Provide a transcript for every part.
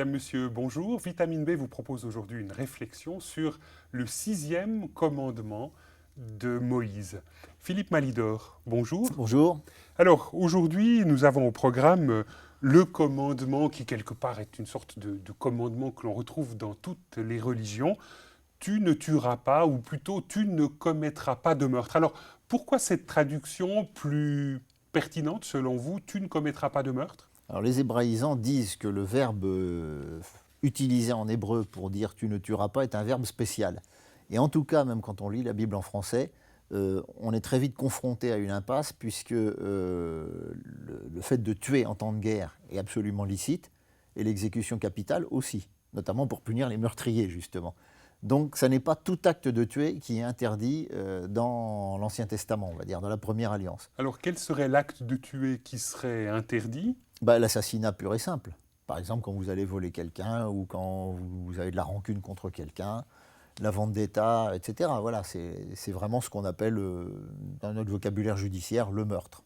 Madame, Monsieur, bonjour. Vitamine B vous propose aujourd'hui une réflexion sur le 6e commandement de Moïse. Philippe Malidor, bonjour. Bonjour. Alors, aujourd'hui, nous avons au programme le commandement qui, quelque part, est une sorte de commandement que l'on retrouve dans toutes les religions. Tu ne tueras pas, ou plutôt, tu ne commettras pas de meurtre. Alors, pourquoi cette traduction plus pertinente, selon vous, tu ne commettras pas de meurtre? Alors les hébraïsants disent que le verbe utilisé en hébreu pour dire tu ne tueras pas est un verbe spécial. Et en tout cas, même quand on lit la Bible en français, on est très vite confronté à une impasse puisque le fait de tuer en temps de guerre est absolument licite et l'exécution capitale aussi, notamment pour punir les meurtriers justement. Donc ça n'est pas tout acte de tuer qui est interdit dans l'Ancien Testament, on va dire, dans la Première Alliance. Alors, quel serait l'acte de tuer qui serait interdit? L'assassinat pur et simple. Par exemple, quand vous allez voler quelqu'un ou quand vous avez de la rancune contre quelqu'un, la vendetta, etc. Voilà, c'est vraiment ce qu'on appelle, dans notre vocabulaire judiciaire, le meurtre.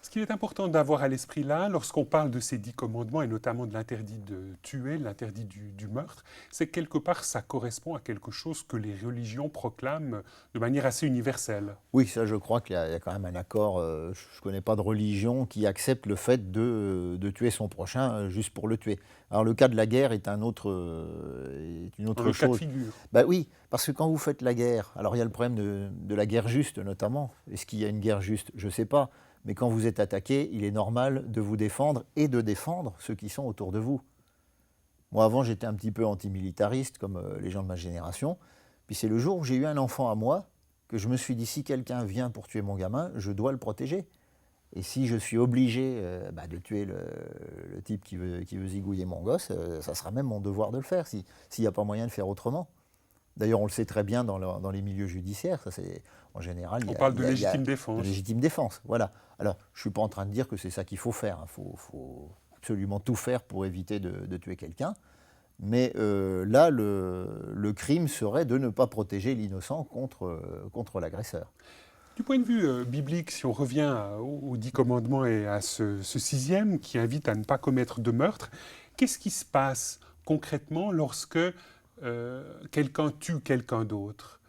Ce qu'il est important d'avoir à l'esprit là, lorsqu'on parle de ces 10 commandements, et notamment de l'interdit de tuer, l'interdit du meurtre, c'est que quelque part ça correspond à quelque chose que les religions proclament de manière assez universelle. Oui, ça je crois qu'il y a quand même un accord. Je ne connais pas de religion qui accepte le fait de tuer son prochain juste pour le tuer. Alors le cas de la guerre est une Dans autre le cas de chose. figure. Oui, parce que quand vous faites la guerre, alors il y a le problème de la guerre juste notamment. Est-ce qu'il y a une guerre juste? Je ne sais pas. Mais quand vous êtes attaqué, il est normal de vous défendre et de défendre ceux qui sont autour de vous. Moi avant j'étais un petit peu antimilitariste comme les gens de ma génération. Puis c'est le jour où j'ai eu un enfant à moi que je me suis dit, si quelqu'un vient pour tuer mon gamin, je dois le protéger. Et si je suis obligé de tuer le type qui veut zigouiller mon gosse, ça sera même mon devoir de le faire, s'il n'y a pas moyen de faire autrement. D'ailleurs, on le sait très bien dans les milieux judiciaires, ça c'est en général. On parle de Il y a légitime de défense. légitime défense, voilà. Alors, je ne suis pas en train de dire que c'est ça qu'il faut faire, il faut absolument tout faire pour éviter de tuer quelqu'un. Mais là, le crime serait de ne pas protéger l'innocent contre l'agresseur. Du point de vue biblique, si on revient aux 10 commandements et à ce 6e qui invite à ne pas commettre de meurtre, qu'est-ce qui se passe concrètement lorsque quelqu'un tue quelqu'un d'autre?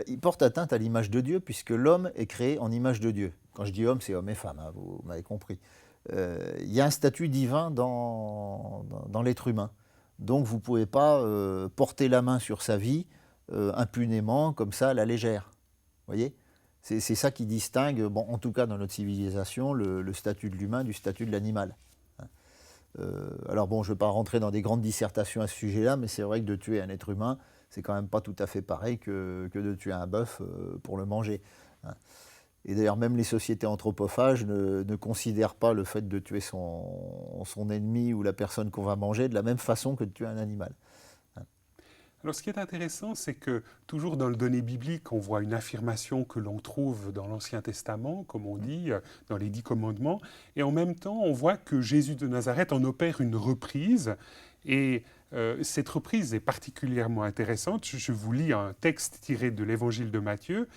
Il porte atteinte à l'image de Dieu, puisque l'homme est créé en image de Dieu. Quand je dis homme, c'est homme et femme, hein, vous m'avez compris. Il y a un statut divin dans l'être humain. Donc vous ne pouvez pas porter la main sur sa vie impunément, comme ça, à la légère. Vous voyez? C'est ça qui distingue, en tout cas dans notre civilisation, le statut de l'humain du statut de l'animal. Alors je ne vais pas rentrer dans des grandes dissertations à ce sujet-là, mais c'est vrai que de tuer un être humain, c'est quand même pas tout à fait pareil que de tuer un bœuf pour le manger. Et d'ailleurs, même les sociétés anthropophages ne considèrent pas le fait de tuer son ennemi ou la personne qu'on va manger de la même façon que de tuer un animal. Alors, ce qui est intéressant, c'est que toujours dans le donné biblique, on voit une affirmation que l'on trouve dans l'Ancien Testament, comme on dit, dans les 10 commandements, et en même temps, on voit que Jésus de Nazareth en opère une reprise, et cette reprise est particulièrement intéressante. Je vous lis un texte tiré de l'Évangile de Matthieu,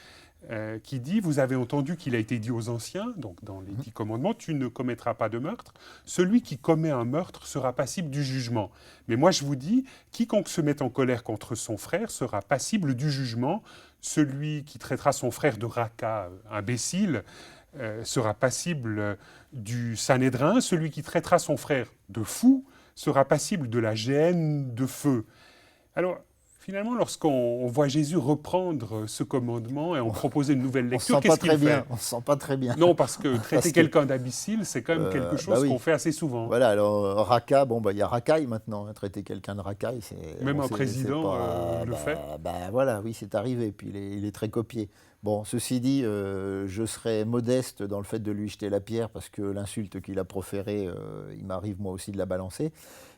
qui dit « Vous avez entendu qu'il a été dit aux anciens, donc dans les 10 commandements, tu ne commettras pas de meurtre. Celui qui commet un meurtre sera passible du jugement. Mais moi je vous dis, quiconque se met en colère contre son frère sera passible du jugement. Celui qui traitera son frère de raca, imbécile, sera passible du Sanhédrin. Celui qui traitera son frère de fou sera passible de la géhenne de feu. » Alors, finalement, lorsqu'on voit Jésus reprendre ce commandement et en proposer une nouvelle lecture, qu'est-ce qu'il fait? On ne se sent pas très bien. Non, parce que traiter quelqu'un d'imbécile, c'est quand même quelque chose oui. qu'on fait assez souvent. Voilà, alors raca, il y a racaille maintenant, hein, traiter quelqu'un de racaille. Même un président le fait. Voilà, oui, c'est arrivé, puis il est très copié. Bon, ceci dit, je serais modeste dans le fait de lui jeter la pierre, parce que l'insulte qu'il a proférée, il m'arrive moi aussi de la balancer.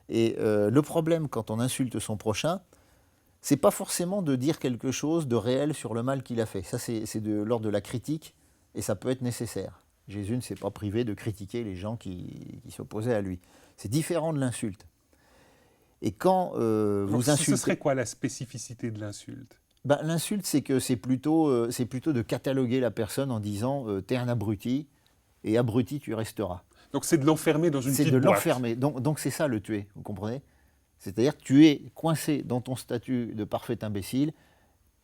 Et le problème, quand on insulte son prochain, c'est pas forcément de dire quelque chose de réel sur le mal qu'il a fait. Ça, c'est de l'ordre de la critique, et ça peut être nécessaire. Jésus ne s'est pas privé de critiquer les gens qui s'opposaient à lui. C'est différent de l'insulte. Et quand vous insultez... Ce serait quoi la spécificité de l'insulte? L'insulte, c'est que c'est plutôt de cataloguer la personne en disant « t'es un abruti, et abruti tu resteras ». Donc c'est de l'enfermer dans une C'est petite de boîte. l'enfermer. Donc c'est ça le tuer, vous comprenez? C'est-à-dire tu es coincé dans ton statut de parfait imbécile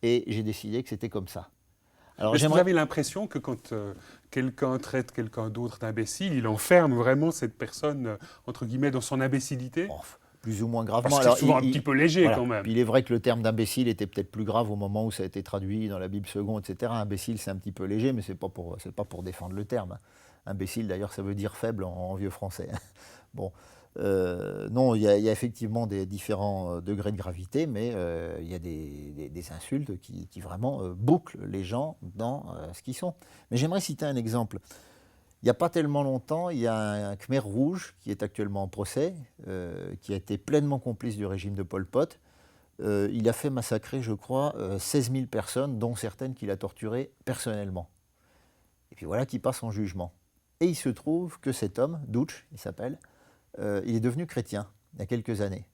et j'ai décidé que c'était comme ça. Alors Est-ce que vous j'aimerais... avez l'impression que quand quelqu'un traite quelqu'un d'autre d'imbécile, il enferme vraiment cette personne, entre guillemets, dans son imbécilité? Oh, plus ou moins gravement. Parce que Alors, c'est souvent un petit peu léger voilà. quand même. Puis il est vrai que le terme d'imbécile était peut-être plus grave au moment où ça a été traduit dans la Bible seconde, etc. Imbécile, c'est un petit peu léger, mais c'est pas pour défendre le terme, hein. Imbécile, d'ailleurs, ça veut dire faible en vieux français. Bon, non, il y a effectivement des différents degrés de gravité, mais il y a des insultes qui vraiment bouclent les gens dans ce qu'ils sont. Mais j'aimerais citer un exemple. Il n'y a pas tellement longtemps, il y a un Khmer rouge qui est actuellement en procès, qui a été pleinement complice du régime de Pol Pot. Il a fait massacrer, je crois, 16 000 personnes, dont certaines qu'il a torturées personnellement. Et puis voilà qu'il passe en jugement. Et il se trouve que cet homme, Douch, il s'appelle, il est devenu chrétien il y a quelques années.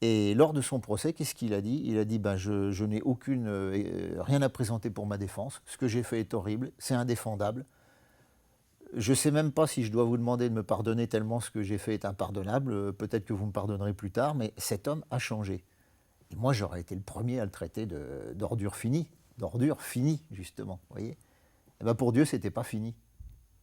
Et lors de son procès, qu'est-ce qu'il a dit? Il a dit ben, je n'ai rien à présenter pour ma défense. Ce que j'ai fait est horrible, c'est indéfendable. Je ne sais même pas si je dois vous demander de me pardonner tellement ce que j'ai fait est impardonnable. Peut-être que vous me pardonnerez plus tard, mais cet homme a changé. Et moi, j'aurais été le premier à le traiter d'ordure finie, justement. Voyez. Et ben pour Dieu, c'était pas fini.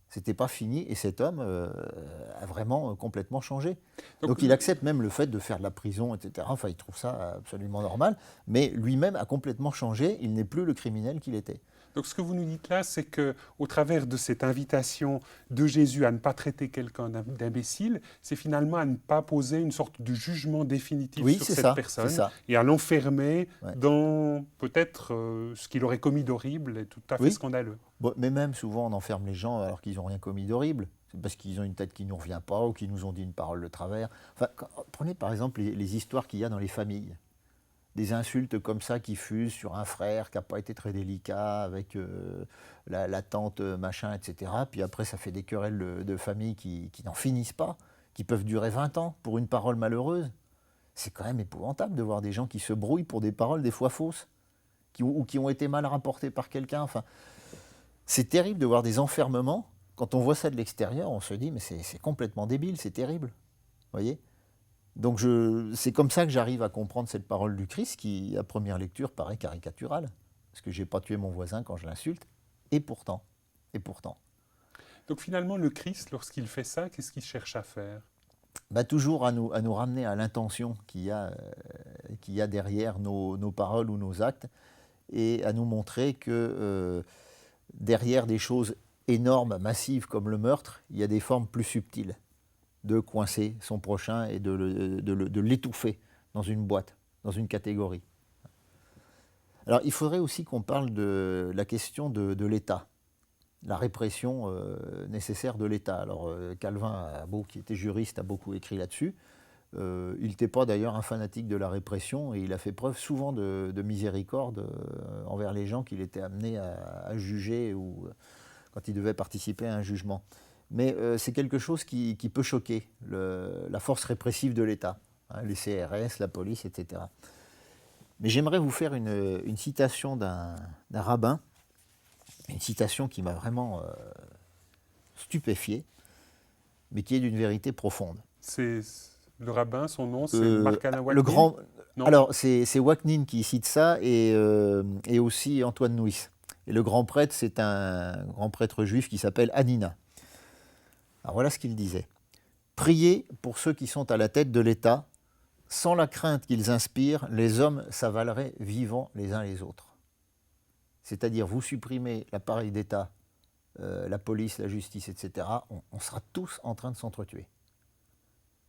C'était pas fini, et cet homme a vraiment complètement changé. Donc il accepte même le fait de faire de la prison, etc. Enfin, il trouve ça absolument normal, mais lui-même a complètement changé. Il n'est plus le criminel qu'il était. Donc ce que vous nous dites là, c'est qu'au travers de cette invitation de Jésus à ne pas traiter quelqu'un d'imbécile, c'est finalement à ne pas poser une sorte de jugement définitif sur cette personne et à l'enfermer dans peut-être ce qu'il aurait commis d'horrible et tout à fait scandaleux. Bon, mais même souvent on enferme les gens alors qu'ils n'ont rien commis d'horrible. C'est parce qu'ils ont une tête qui ne nous revient pas ou qu'ils nous ont dit une parole de travers. Enfin, prenez par exemple les histoires qu'il y a dans les familles. Des insultes comme ça qui fusent sur un frère qui n'a pas été très délicat avec la tante machin, etc. Puis après, ça fait des querelles de famille qui n'en finissent pas, qui peuvent durer 20 ans pour une parole malheureuse. C'est quand même épouvantable de voir des gens qui se brouillent pour des paroles des fois fausses, ou qui ont été mal rapportées par quelqu'un. Enfin, c'est terrible de voir des enfermements. Quand on voit ça de l'extérieur, on se dit mais c'est complètement débile, c'est terrible. Vous voyez ? Donc c'est comme ça que j'arrive à comprendre cette parole du Christ qui, à première lecture, paraît caricaturale. Parce que je n'ai pas tué mon voisin quand je l'insulte. Et pourtant. Donc finalement, le Christ, lorsqu'il fait ça, qu'est-ce qu'il cherche à faire? Toujours à nous ramener à l'intention qu'il y a derrière nos paroles ou nos actes, et à nous montrer que derrière des choses énormes, massives comme le meurtre, il y a des formes plus subtiles de coincer son prochain et de l'étouffer dans une boîte, dans une catégorie. Alors il faudrait aussi qu'on parle de la question de l'État, la répression nécessaire de l'État. Alors Calvin, qui était juriste, a beaucoup écrit là-dessus. Il n'était pas d'ailleurs un fanatique de la répression, et il a fait preuve souvent de miséricorde envers les gens qu'il était amené à juger ou quand il devait participer à un jugement. Mais c'est quelque chose qui peut choquer, la force répressive de l'État, hein, les CRS, la police, etc. Mais j'aimerais vous faire une citation d'un rabbin, une citation qui m'a vraiment stupéfié, mais qui est d'une vérité profonde. C'est le rabbin, son nom, c'est Marcana Waknin. Le grand, alors c'est Waknin qui cite ça, et aussi Antoine Nuis. Et le grand prêtre, c'est un grand prêtre juif qui s'appelle Hanina. Alors voilà ce qu'il disait. « Priez pour ceux qui sont à la tête de l'État. Sans la crainte qu'ils inspirent, les hommes s'avaleraient vivants les uns les autres. » C'est-à-dire, vous supprimez l'appareil d'État, la police, la justice, etc., on sera tous en train de s'entretuer.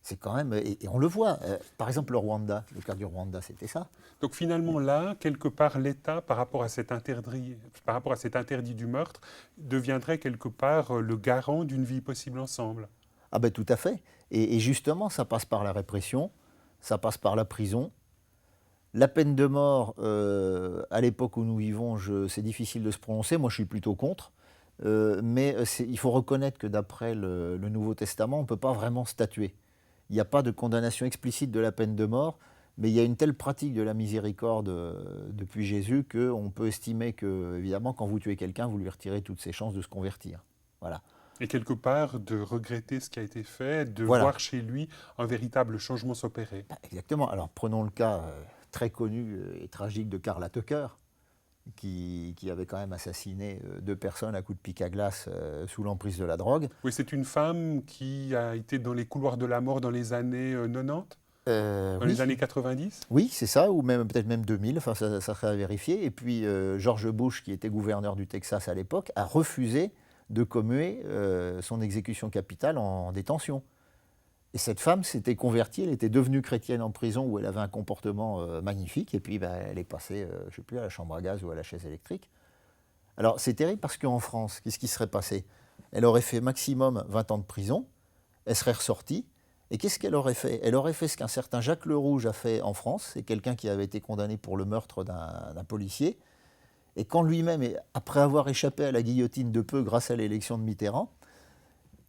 C'est quand même... Et on le voit. Par exemple, le Rwanda, le cas du Rwanda, c'était ça. Donc finalement, là, quelque part, l'État, par rapport à cet interdit du meurtre, deviendrait quelque part le garant d'une vie possible ensemble. Ah ben tout à fait. Et justement, ça passe par la répression, ça passe par la prison. La peine de mort, à l'époque où nous vivons, c'est difficile de se prononcer. Moi, je suis plutôt contre. Mais il faut reconnaître que d'après le Nouveau Testament, on ne peut pas vraiment statuer. Il n'y a pas de condamnation explicite de la peine de mort, mais il y a une telle pratique de la miséricorde depuis Jésus qu'on peut estimer que, évidemment, quand vous tuez quelqu'un, vous lui retirez toutes ses chances de se convertir. Voilà. Et quelque part, de regretter ce qui a été fait, de Voilà. voir chez lui un véritable changement s'opérer. Exactement. Alors prenons le cas très connu et tragique de Karla Tucker, qui avait quand même assassiné 2 personnes à coups de pic à glace sous l'emprise de la drogue. Oui, c'est une femme qui a été dans les couloirs de la mort dans les années 90, dans les Oui, années 90. oui, c'est ça, ou même peut-être même 2000, enfin ça serait à vérifier. Et puis George Bush, qui était gouverneur du Texas à l'époque, a refusé de commuer son exécution capitale en détention. Et cette femme s'était convertie, elle était devenue chrétienne en prison où elle avait un comportement magnifique, et puis elle est passée, je ne sais plus, à la chambre à gaz ou à la chaise électrique. Alors c'est terrible parce qu'en France, qu'est-ce qui serait passé? Elle aurait fait maximum 20 ans de prison, elle serait ressortie, et qu'est-ce qu'elle aurait fait? Elle aurait fait ce qu'un certain Jacques Le Rouge a fait en France, c'est quelqu'un qui avait été condamné pour le meurtre d'un policier, et quand lui-même, après avoir échappé à la guillotine de peu grâce à l'élection de Mitterrand,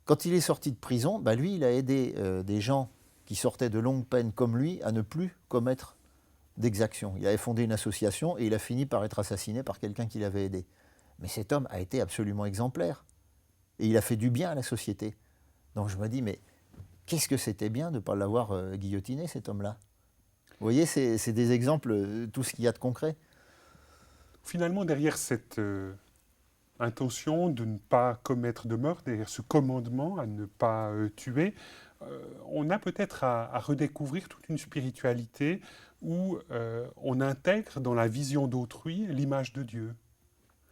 quand il est sorti de prison, bah lui, il a aidé des gens qui sortaient de longues peines comme lui à ne plus commettre d'exactions. Il avait fondé une association et il a fini par être assassiné par quelqu'un qui l'avait aidé. Mais cet homme a été absolument exemplaire. Et il a fait du bien à la société. Donc je me dis, mais qu'est-ce que c'était bien de ne pas l'avoir guillotiné, cet homme-là? Vous voyez, c'est des exemples, tout ce qu'il y a de concret. Finalement, derrière cette intention de ne pas commettre de meurtre, derrière ce commandement à ne pas tuer, on a peut-être à redécouvrir toute une spiritualité où on intègre dans la vision d'autrui l'image de Dieu.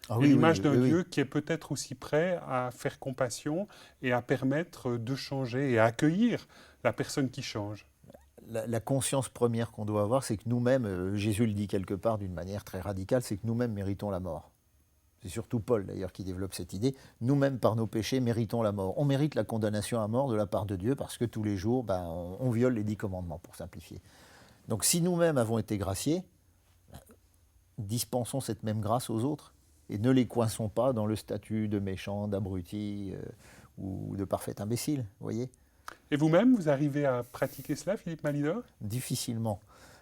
Ah Et oui, oui, l'image d'un oui, oui. Dieu qui est peut-être aussi prêt à faire compassion et à permettre de changer et à accueillir la personne qui change. La conscience première qu'on doit avoir, c'est que nous-mêmes, Jésus le dit quelque part d'une manière très radicale, c'est que nous-mêmes méritons la mort. C'est surtout Paul d'ailleurs qui développe cette idée. Nous-mêmes, par nos péchés, méritons la mort. On mérite la condamnation à mort de la part de Dieu parce que tous les jours, on viole les 10 commandements, pour simplifier. Donc si nous-mêmes avons été graciés, dispensons cette même grâce aux autres et ne les coinçons pas dans le statut de méchant, d'abruti ou de parfait imbécile, vous voyez? Et vous-même, vous arrivez à pratiquer cela, Philippe Malidor? Difficilement.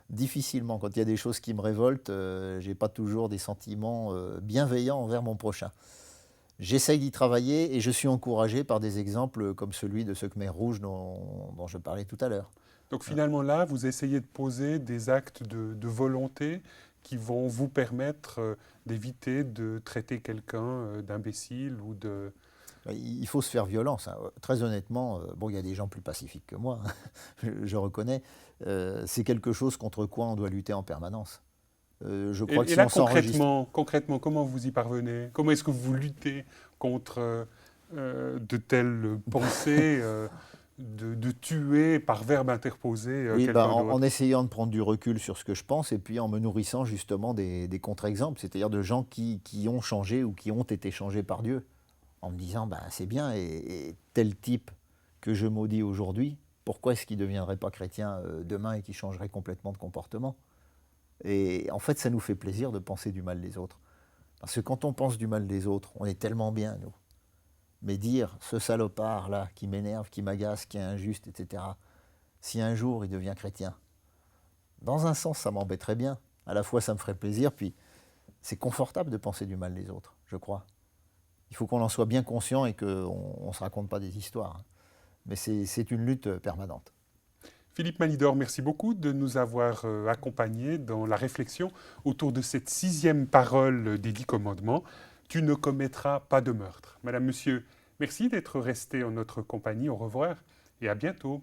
Difficilement. Quand il y a des choses qui me révoltent, je n'ai pas toujours des sentiments bienveillants envers mon prochain. J'essaye d'y travailler et je suis encouragé par des exemples comme celui de ce Khmer rouge dont je parlais tout à l'heure. Donc finalement là, vous essayez de poser des actes de volonté qui vont vous permettre d'éviter de traiter quelqu'un d'imbécile ou de... Il faut se faire violence, hein. Très honnêtement, bon, il y a des gens plus pacifiques que moi, hein, je reconnais. C'est quelque chose contre quoi on doit lutter en permanence. Je crois que Et si là, on s'enregistre... concrètement, comment vous y parvenez? Comment est-ce que vous luttez contre de telles pensées de tuer par verbe interposé Oui, quelqu'un en d'autre? essayant de prendre du recul sur ce que je pense et puis en me nourrissant justement des contre-exemples, c'est-à-dire de gens qui ont changé ou qui ont été changés par Dieu, en me disant, c'est bien, et tel type que je maudis aujourd'hui, pourquoi est-ce qu'il ne deviendrait pas chrétien demain et qu'il changerait complètement de comportement? Et en fait, ça nous fait plaisir de penser du mal des autres. Parce que quand on pense du mal des autres, on est tellement bien, nous. Mais dire, ce salopard-là, qui m'énerve, qui m'agace, qui est injuste, etc., si un jour il devient chrétien, dans un sens, ça m'embêterait bien. À la fois, ça me ferait plaisir, puis c'est confortable de penser du mal des autres, je crois. Il faut qu'on en soit bien conscient et qu'on ne se raconte pas des histoires. Mais c'est une lutte permanente. Philippe Malidor, merci beaucoup de nous avoir accompagnés dans la réflexion autour de cette 6e parole des 10 commandements. Tu ne commettras pas de meurtre. Madame, Monsieur, merci d'être resté en notre compagnie. Au revoir et à bientôt.